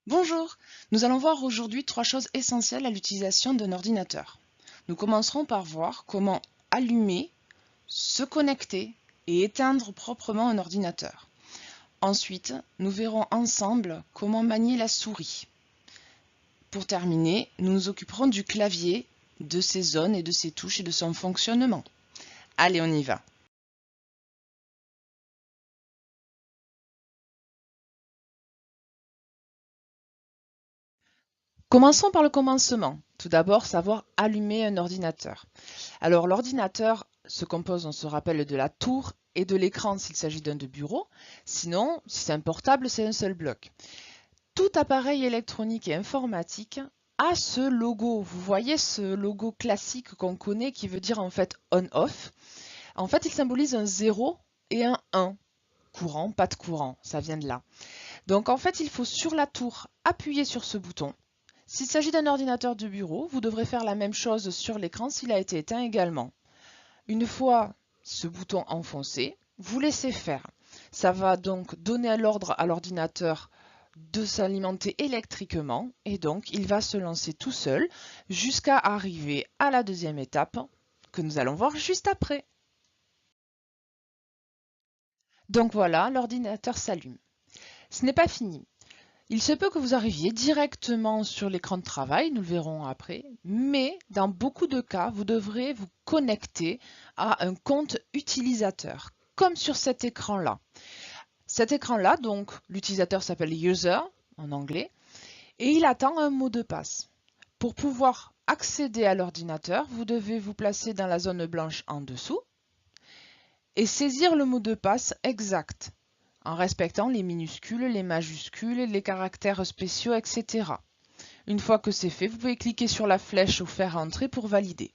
Bonjour, nous allons voir aujourd'hui trois choses essentielles à l'utilisation d'un ordinateur. Nous commencerons par voir comment allumer, se connecter et éteindre proprement un ordinateur. Ensuite, nous verrons ensemble comment manier la souris. Pour terminer, nous nous occuperons du clavier, de ses zones et de ses touches et de son fonctionnement. Allez, on y va. Commençons par le commencement. Tout d'abord, savoir allumer un ordinateur. Alors, l'ordinateur se compose, on se rappelle, de la tour et de l'écran s'il s'agit d'un de bureau. Sinon, si c'est un portable, c'est un seul bloc. Tout appareil électronique et informatique a ce logo. Vous voyez ce logo classique qu'on connaît qui veut dire en fait on-off. En fait, il symbolise un 0 et un 1. Courant, pas de courant, ça vient de là. Donc en fait, il faut sur la tour appuyer sur ce bouton. S'il s'agit d'un ordinateur de bureau, vous devrez faire la même chose sur l'écran s'il a été éteint également. Une fois ce bouton enfoncé, vous laissez faire. Ça va donc donner l'ordre à l'ordinateur de s'alimenter électriquement et donc il va se lancer tout seul jusqu'à arriver à la deuxième étape que nous allons voir juste après. Donc voilà, l'ordinateur s'allume. Ce n'est pas fini. Il se peut que vous arriviez directement sur l'écran de travail, nous le verrons après, mais dans beaucoup de cas, vous devrez vous connecter à un compte utilisateur, comme sur cet écran-là. Cet écran-là, donc, l'utilisateur s'appelle User en anglais, et il attend un mot de passe. Pour pouvoir accéder à l'ordinateur, vous devez vous placer dans la zone blanche en dessous et saisir le mot de passe exact, en respectant les minuscules, les majuscules, les caractères spéciaux, etc. Une fois que c'est fait, vous pouvez cliquer sur la flèche ou faire entrer pour valider.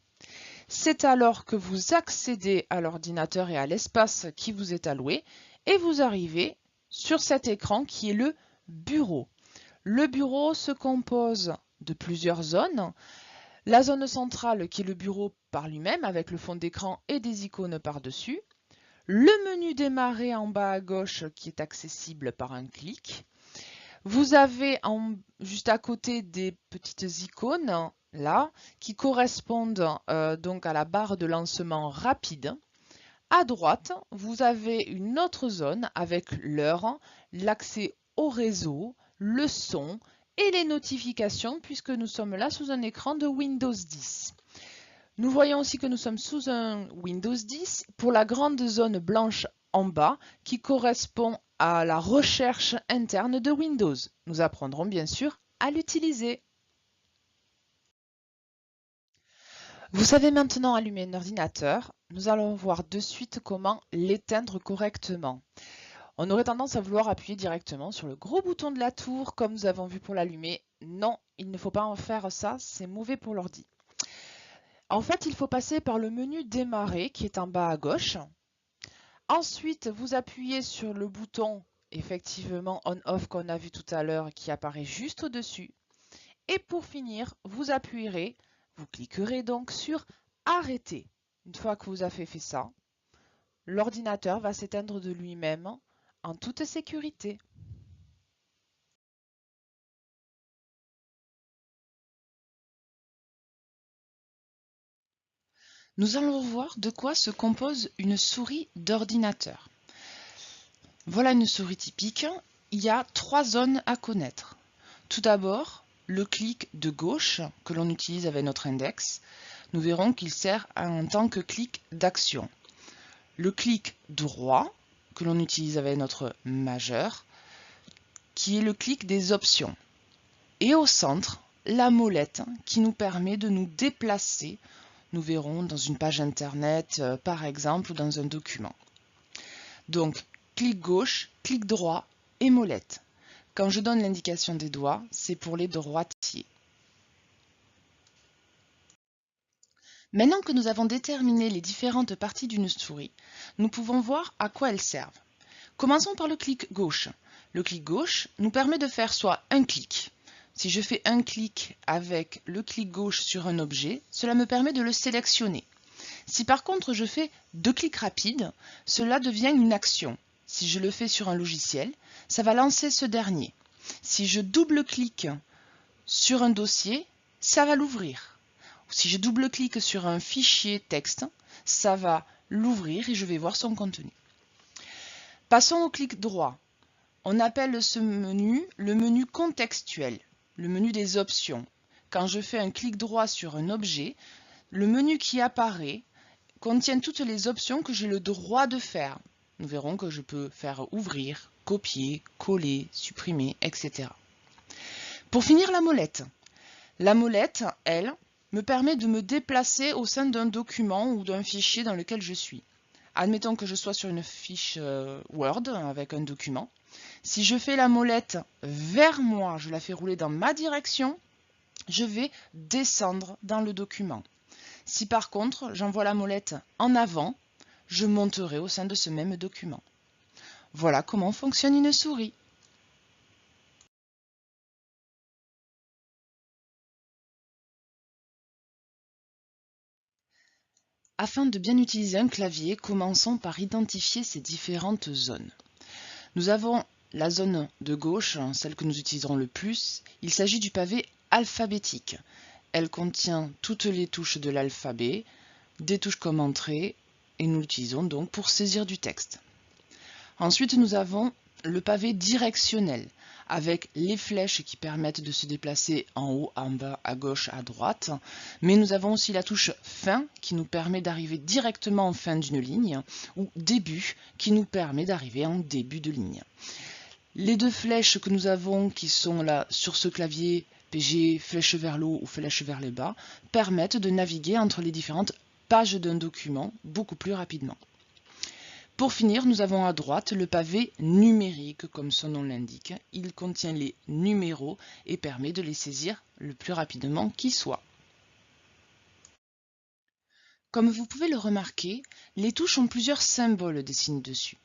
C'est alors que vous accédez à l'ordinateur et à l'espace qui vous est alloué et vous arrivez sur cet écran qui est le bureau. Le bureau se compose de plusieurs zones. La zone centrale qui est le bureau par lui-même avec le fond d'écran et des icônes par-dessus. Le menu démarrer en bas à gauche qui est accessible par un clic. Vous avez juste à côté des petites icônes là qui correspondent donc à la barre de lancement rapide. À droite, vous avez une autre zone avec l'heure, l'accès au réseau, le son et les notifications puisque nous sommes là sous un écran de Windows 10. Nous voyons aussi que nous sommes sous un Windows 10 pour la grande zone blanche en bas qui correspond à la recherche interne de Windows. Nous apprendrons bien sûr à l'utiliser. Vous savez maintenant allumer un ordinateur. Nous allons voir de suite comment l'éteindre correctement. On aurait tendance à vouloir appuyer directement sur le gros bouton de la tour comme nous avons vu pour l'allumer. Non, il ne faut pas en faire ça, c'est mauvais pour l'ordi. En fait, il faut passer par le menu démarrer qui est en bas à gauche. Ensuite, vous appuyez sur le bouton effectivement on-off qu'on a vu tout à l'heure qui apparaît juste au-dessus. Et pour finir, vous cliquerez donc sur arrêter. Une fois que vous avez fait ça, l'ordinateur va s'éteindre de lui-même en toute sécurité. Nous allons voir de quoi se compose une souris d'ordinateur. Voilà une souris typique. Il y a trois zones à connaître. Tout d'abord, le clic de gauche que l'on utilise avec notre index. Nous verrons qu'il sert en tant que clic d'action. Le clic droit que l'on utilise avec notre majeur, qui est le clic des options. Et au centre, la molette qui nous permet de nous déplacer, nous verrons dans une page internet par exemple ou dans un document. Donc, clic gauche, clic droit et molette. Quand je donne l'indication des doigts, c'est pour les droitiers. Maintenant que nous avons déterminé les différentes parties d'une souris, nous pouvons voir à quoi elles servent. Commençons par le clic gauche. Le clic gauche nous permet de faire soit un clic. Si je fais un clic avec le clic gauche sur un objet, cela me permet de le sélectionner. Si par contre je fais deux clics rapides, cela devient une action. Si je le fais sur un logiciel, ça va lancer ce dernier. Si je double-clique sur un dossier, ça va l'ouvrir. Si je double-clique sur un fichier texte, ça va l'ouvrir et je vais voir son contenu. Passons au clic droit. On appelle ce menu le menu contextuel, le menu des options. Quand je fais un clic droit sur un objet, le menu qui apparaît contient toutes les options que j'ai le droit de faire. Nous verrons que je peux faire ouvrir, copier, coller, supprimer, etc. Pour finir, la molette. La molette, elle, me permet de me déplacer au sein d'un document ou d'un fichier dans lequel je suis. Admettons que je sois sur une fiche Word avec un document. Si je fais la molette vers moi, je la fais rouler dans ma direction, je vais descendre dans le document. Si par contre, j'envoie la molette en avant, je monterai au sein de ce même document. Voilà comment fonctionne une souris. Afin de bien utiliser un clavier, commençons par identifier ces différentes zones. Nous avons la zone de gauche, celle que nous utiliserons le plus. Il s'agit du pavé alphabétique. Elle contient toutes les touches de l'alphabet, des touches comme entrée, et nous l'utilisons donc pour saisir du texte. Ensuite, nous avons le pavé directionnel, avec les flèches qui permettent de se déplacer en haut, en bas, à gauche, à droite. Mais nous avons aussi la touche fin, qui nous permet d'arriver directement en fin d'une ligne, ou début, qui nous permet d'arriver en début de ligne. Les deux flèches que nous avons, qui sont là sur ce clavier, PG, flèche vers le haut ou flèche vers le bas, permettent de naviguer entre les différentes pages d'un document beaucoup plus rapidement. Pour finir, nous avons à droite le pavé numérique, comme son nom l'indique. Il contient les numéros et permet de les saisir le plus rapidement qui soit. Comme vous pouvez le remarquer, les touches ont plusieurs symboles dessinés dessus.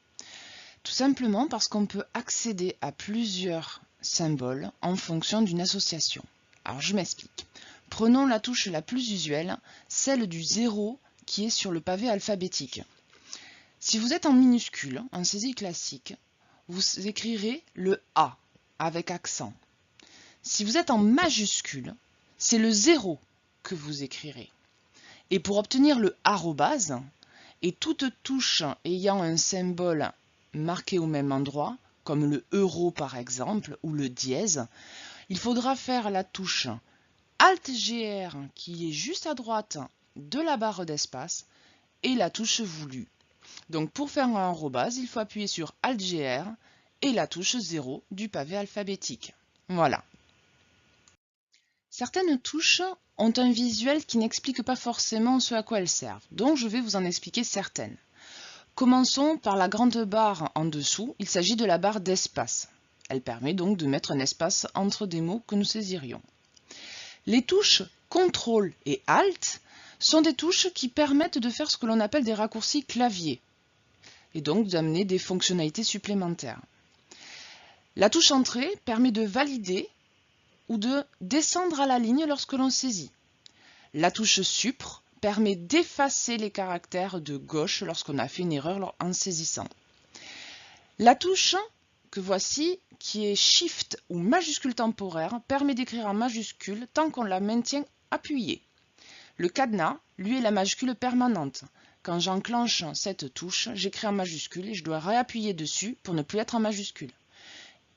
Tout simplement parce qu'on peut accéder à plusieurs symboles en fonction d'une association. Alors je m'explique. Prenons la touche la plus usuelle, celle du 0 qui est sur le pavé alphabétique. Si vous êtes en minuscule, en saisie classique, vous écrirez le A avec accent. Si vous êtes en majuscule, c'est le 0 que vous écrirez. Et pour obtenir le arrobase, et toute touche ayant un symbole marqué au même endroit, comme le euro par exemple, ou le dièse, il faudra faire la touche Alt-GR qui est juste à droite de la barre d'espace et la touche voulue. Donc pour faire un arrobase, il faut appuyer sur Alt-GR et la touche 0 du pavé alphabétique. Voilà. Certaines touches ont un visuel qui n'explique pas forcément ce à quoi elles servent, donc je vais vous en expliquer certaines. Commençons par la grande barre en dessous, il s'agit de la barre d'espace. Elle permet donc de mettre un espace entre des mots que nous saisirions. Les touches CTRL et ALT sont des touches qui permettent de faire ce que l'on appelle des raccourcis clavier et donc d'amener des fonctionnalités supplémentaires. La touche Entrée permet de valider ou de descendre à la ligne lorsque l'on saisit. La touche Supr permet d'effacer les caractères de gauche lorsqu'on a fait une erreur en saisissant. La touche que voici, qui est Shift ou majuscule temporaire, permet d'écrire en majuscule tant qu'on la maintient appuyée. Le cadenas, lui, est la majuscule permanente. Quand j'enclenche cette touche, j'écris en majuscule et je dois réappuyer dessus pour ne plus être en majuscule.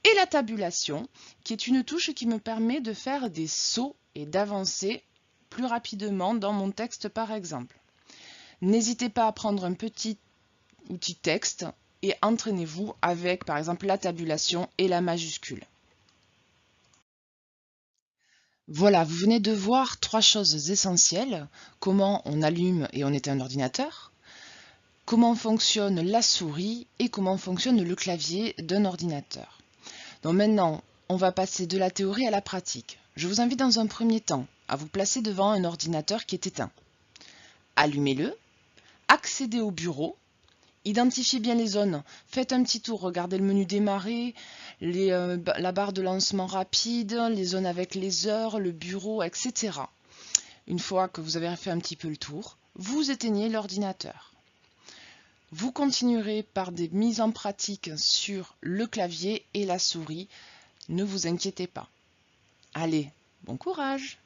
Et la tabulation, qui est une touche qui me permet de faire des sauts et d'avancer plus rapidement dans mon texte par exemple. N'hésitez pas à prendre un petit outil texte et entraînez-vous avec par exemple la tabulation et la majuscule. Voilà, vous venez de voir 3 choses essentielles. Comment on allume et on éteint un ordinateur, comment fonctionne la souris et comment fonctionne le clavier d'un ordinateur. Donc maintenant, on va passer de la théorie à la pratique. Je vous invite dans un premier temps à vous placer devant un ordinateur qui est éteint. Allumez-le, accédez au bureau, identifiez bien les zones, faites un petit tour, regardez le menu démarrer, la barre de lancement rapide, les zones avec les heures, le bureau, etc. Une fois que vous avez fait un petit peu le tour, vous éteignez l'ordinateur. Vous continuerez par des mises en pratique sur le clavier et la souris Ne vous inquiétez pas. Allez, bon courage!